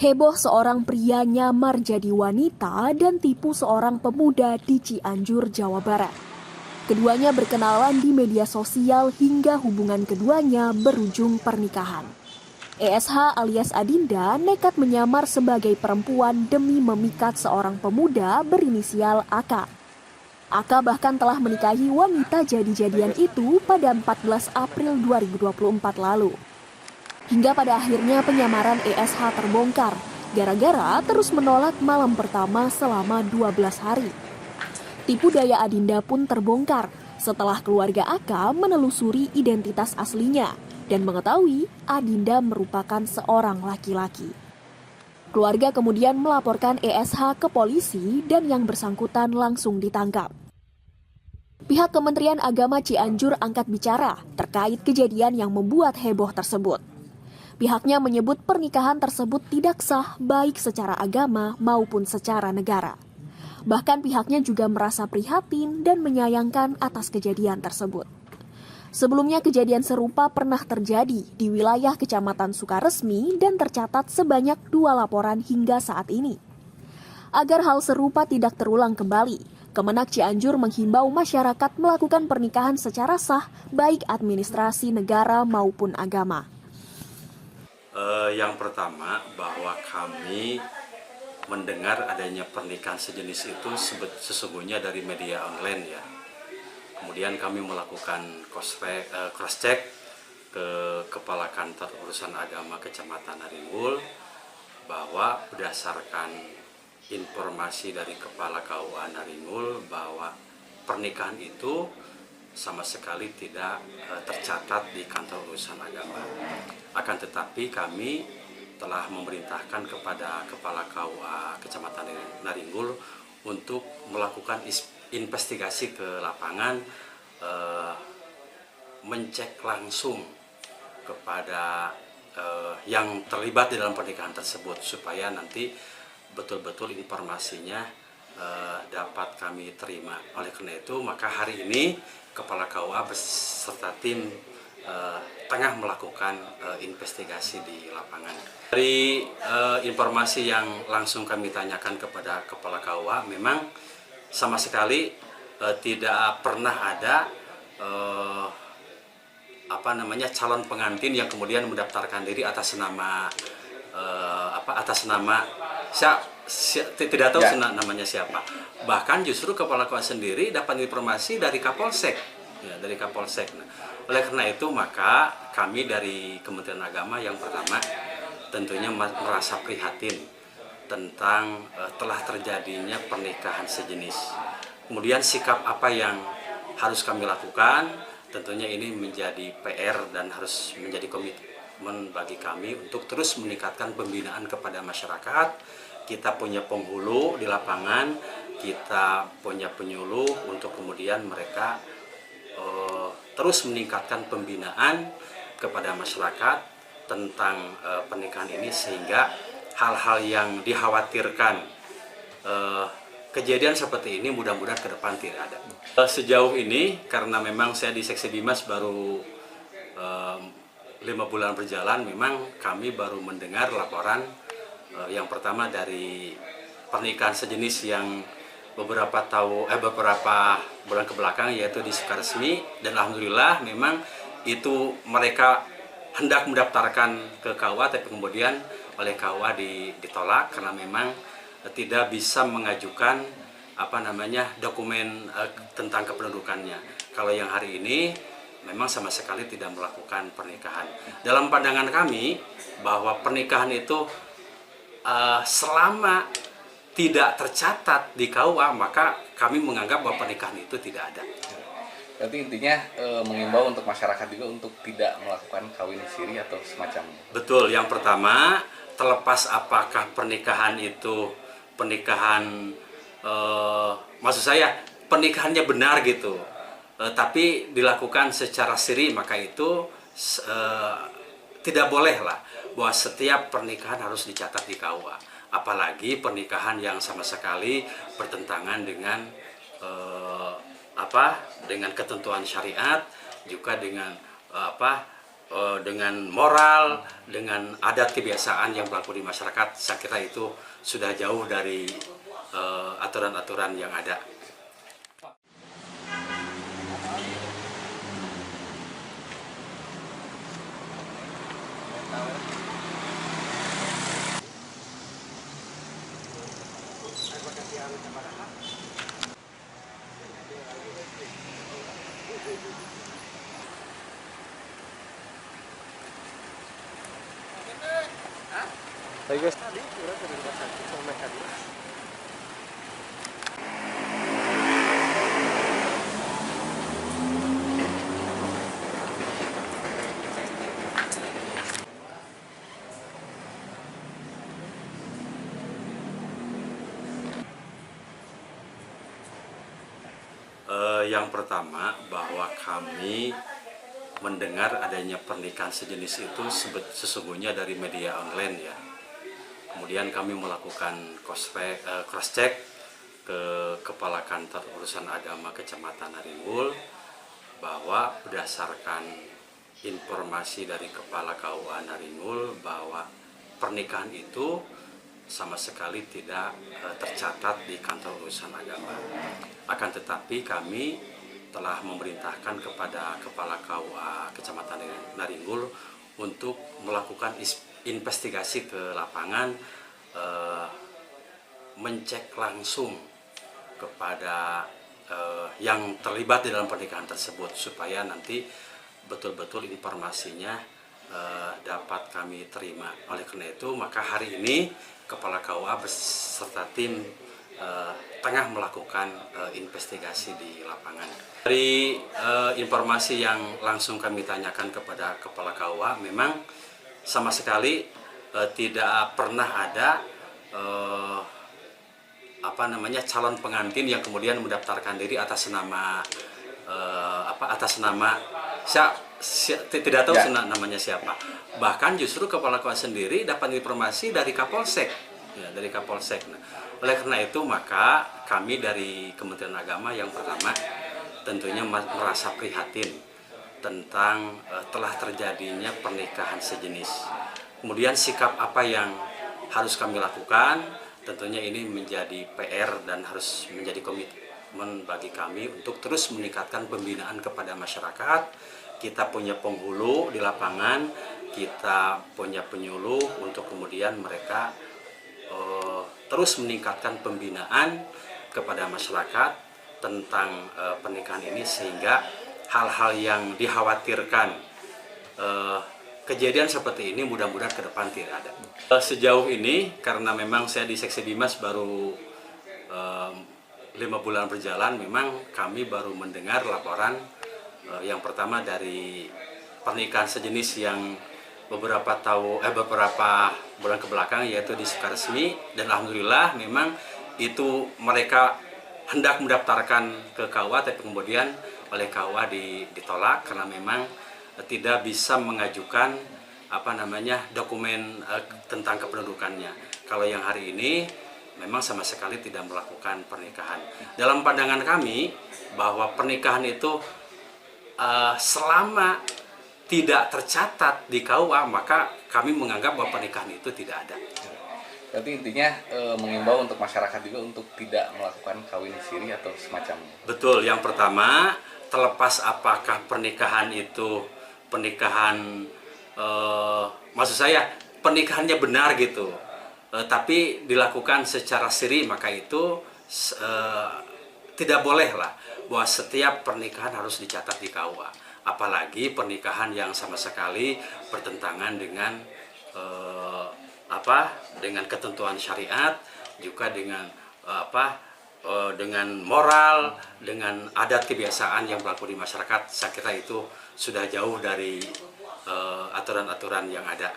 Heboh seorang pria nyamar jadi wanita dan tipu seorang pemuda di Cianjur, Jawa Barat. Keduanya berkenalan di media sosial hingga hubungan keduanya berujung pernikahan. ESH alias Adinda nekat menyamar sebagai perempuan demi memikat seorang pemuda berinisial AK. AK bahkan telah menikahi wanita jadi-jadian itu pada 14 April 2024 lalu. Hingga pada akhirnya penyamaran ESH terbongkar, gara-gara terus menolak malam pertama selama 12 hari. Tipu daya Adinda pun terbongkar setelah keluarga AK menelusuri identitas aslinya dan mengetahui Adinda merupakan seorang laki-laki. Keluarga kemudian melaporkan ESH ke polisi dan yang bersangkutan langsung ditangkap. Pihak Kementerian Agama Cianjur angkat bicara terkait kejadian yang membuat heboh tersebut. Pihaknya menyebut pernikahan tersebut tidak sah baik secara agama maupun secara negara. Bahkan pihaknya juga merasa prihatin dan menyayangkan atas kejadian tersebut. Sebelumnya kejadian serupa pernah terjadi di wilayah Kecamatan Sukaresmi dan tercatat sebanyak 2 laporan hingga saat ini. Agar hal serupa tidak terulang kembali, Kemenak Cianjur menghimbau masyarakat melakukan pernikahan secara sah baik administrasi negara maupun agama. Yang pertama bahwa kami mendengar adanya pernikahan sejenis itu sesungguhnya dari media online ya. Kemudian kami melakukan cross check ke Kepala Kantor Urusan Agama Kecamatan Naringgul bahwa berdasarkan informasi dari Kepala KUA Naringgul bahwa pernikahan itu sama sekali tidak tercatat di kantor urusan agama. Akan tetapi kami telah memerintahkan kepada Kepala KUA Kecamatan Naringgul untuk melakukan investigasi ke lapangan, mencek langsung kepada yang terlibat di dalam pernikahan tersebut supaya nanti betul-betul informasinya dapat kami terima. Oleh karena itu maka hari ini Kepala KUA beserta tim tengah melakukan investigasi di lapangan. Dari informasi yang langsung kami tanyakan kepada Kepala KUA, memang sama sekali tidak pernah ada calon pengantin yang kemudian mendaftarkan diri atas nama tidak tahu namanya siapa. Bahkan justru Kepala KUA sendiri dapat informasi dari Kapolsek, dari Kapolsek. Nah, oleh karena itu maka kami dari Kementerian Agama yang pertama tentunya merasa prihatin tentang telah terjadinya pernikahan sejenis. Kemudian sikap apa yang harus kami lakukan, tentunya ini menjadi PR dan harus menjadi komitmen bagi kami untuk terus meningkatkan pembinaan kepada masyarakat. Kita punya penghulu di lapangan, kita punya penyuluh untuk kemudian mereka terus meningkatkan pembinaan kepada masyarakat tentang pernikahan ini sehingga hal-hal yang dikhawatirkan kejadian seperti ini mudah-mudahan ke depan tidak ada. Sejauh ini karena memang saya di Seksi Bimas baru 5 bulan berjalan, memang kami baru mendengar laporan yang pertama dari pernikahan sejenis yang beberapa bulan kebelakang yaitu di Sukaresmi, dan alhamdulillah memang itu mereka hendak mendaftarkan ke KUA tapi kemudian oleh KUA ditolak karena memang tidak bisa mengajukan dokumen tentang kependudukannya. Kalau yang hari ini memang sama sekali tidak melakukan pernikahan. Dalam pandangan kami bahwa pernikahan itu selama tidak tercatat di KUA maka kami menganggap bahwa pernikahan itu tidak ada. Berarti intinya mengimbau untuk masyarakat juga untuk tidak melakukan kawin siri atau semacamnya. Betul, yang pertama terlepas apakah pernikahan itu pernikahan maksud saya pernikahannya benar gitu, tapi dilakukan secara siri maka itu tidak boleh lah bahwa setiap pernikahan harus dicatat di KUA. Apalagi pernikahan yang sama sekali bertentangan dengan dengan ketentuan syariat, juga dengan dengan moral, dengan adat kebiasaan yang berlaku di masyarakat, saya kira itu sudah jauh dari aturan-aturan yang ada. Yang pertama, bahwa kami mendengar adanya pernikahan sejenis itu sesungguhnya dari media online ya. Kemudian kami melakukan cross check ke Kepala Kantor Urusan Agama Kecamatan Naringgul, bahwa berdasarkan informasi dari Kepala KUA Naringgul bahwa pernikahan itu sama sekali tidak tercatat di Kantor Urusan Agama. Akan tetapi kami telah memerintahkan kepada Kepala KUA Kecamatan Naringgul untuk melakukan investigasi ke lapangan, mencek langsung kepada yang terlibat di dalam pernikahan tersebut, supaya nanti betul-betul informasinya dapat kami terima. Oleh karena itu, maka hari ini Kepala KUA beserta tim tengah melakukan investigasi di lapangan. Dari informasi yang langsung kami tanyakan kepada Kepala KUA, memang sama sekali tidak pernah ada calon pengantin yang kemudian mendaftarkan diri atas nama tidak tahu namanya siapa. Bahkan justru Kepala KUA sendiri dapat informasi dari Kapolsek, dari Kapolsek. Nah, oleh karena itu, maka kami dari Kementerian Agama yang pertama tentunya merasa prihatin tentang telah terjadinya pernikahan sejenis. Kemudian sikap apa yang harus kami lakukan, tentunya ini menjadi PR dan harus menjadi komitmen bagi kami untuk terus meningkatkan pembinaan kepada masyarakat. Kita punya penghulu di lapangan, kita punya penyuluh untuk kemudian mereka terus meningkatkan pembinaan kepada masyarakat tentang pernikahan ini, sehingga hal-hal yang dikhawatirkan kejadian seperti ini mudah-mudahan ke depan tidak ada. Sejauh ini karena memang saya di Seksi Bimas baru 5 bulan berjalan, memang kami baru mendengar laporan yang pertama dari pernikahan sejenis yang beberapa bulan kebelakang, yaitu di Sukaresmi, dan alhamdulillah memang itu mereka hendak mendaftarkan ke KUA, tapi kemudian oleh KUA ditolak karena memang tidak bisa mengajukan dokumen tentang kependudukannya. Kalau yang hari ini memang sama sekali tidak melakukan pernikahan. Dalam pandangan kami bahwa pernikahan itu selama tidak tercatat di KUA, maka kami menganggap bahwa pernikahan itu tidak ada. Berarti intinya mengimbau untuk masyarakat juga untuk tidak melakukan kawin siri atau semacamnya. Betul, yang pertama, terlepas apakah pernikahan itu pernikahan maksud saya pernikahannya benar gitu, tapi dilakukan secara siri, maka itu tidak boleh lah bahwa setiap pernikahan harus dicatat di KUA. Apalagi pernikahan yang sama sekali bertentangan dengan dengan ketentuan syariat, juga dengan dengan moral, dengan adat kebiasaan yang berlaku di masyarakat. Saya kira itu sudah jauh dari aturan-aturan yang ada.